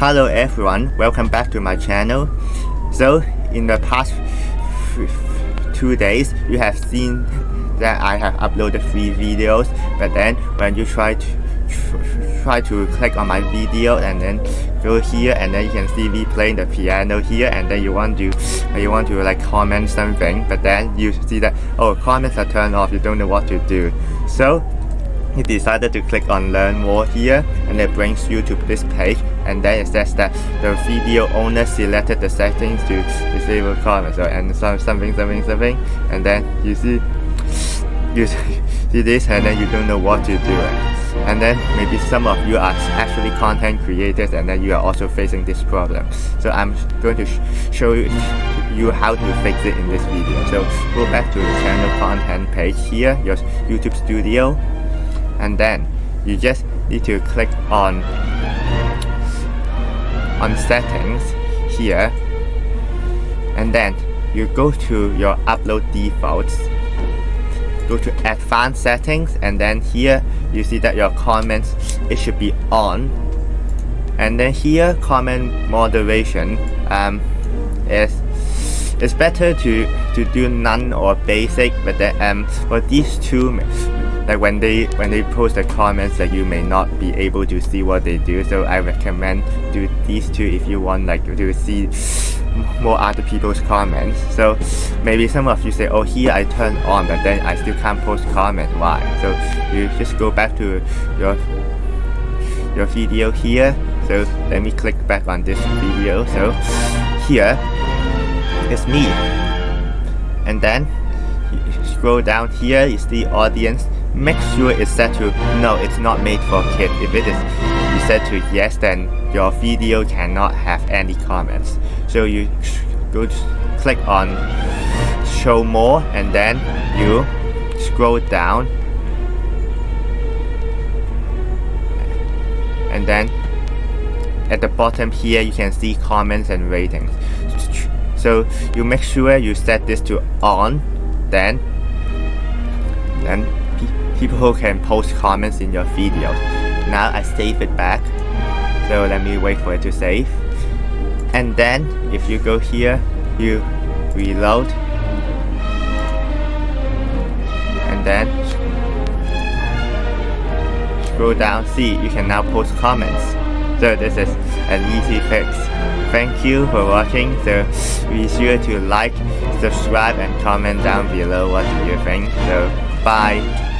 Hello everyone, welcome back to my channel. So in the past 2 days you have seen that I have uploaded 3 videos, but then when you try to click on my video and then go here, and then you can see me playing the piano here, and then you want to like comment something, but then you see that comments are turned off, you don't know what to do. So you decided to click on learn more here, and it brings you to this page, and then it says that the video owner selected the settings to disable comments, and something, and then you see this, and then you don't know what to do. And then maybe some of you are actually content creators, and then you are also facing this problem. So I'm going to show you how to fix it in this video. So go back to the channel content page here, your YouTube Studio, and then you just need to click on settings here, and then you go to your upload defaults, go to advanced settings, and then here you see that your comments, it should be on, and then here comment moderation it's better to do none or basic, but then for these two, like when they post the comments, that you may not be able to see what they do, so I recommend do these two if you want like to see more other people's comments. So maybe some of you say, oh, here I turn on, but then I still can't post comments. Why? So you just go back to your video here. So let me click back on this video. So here it's me, and then you scroll down here, you see audience. Make sure it's set to no, it's not made for kids. If it is you set to yes, then your video cannot have any comments. So you go to click on show more, and then you scroll down, and then at the bottom here you can see comments and ratings. So you make sure you set this to on, then people can post comments in your videos. Now I save it back, so let me wait for it to save, and then if you go here, you reload, and then scroll down, see you can now post comments. So this is an easy fix. Thank you for watching. So be sure to like, subscribe, and comment down below what you think. So bye.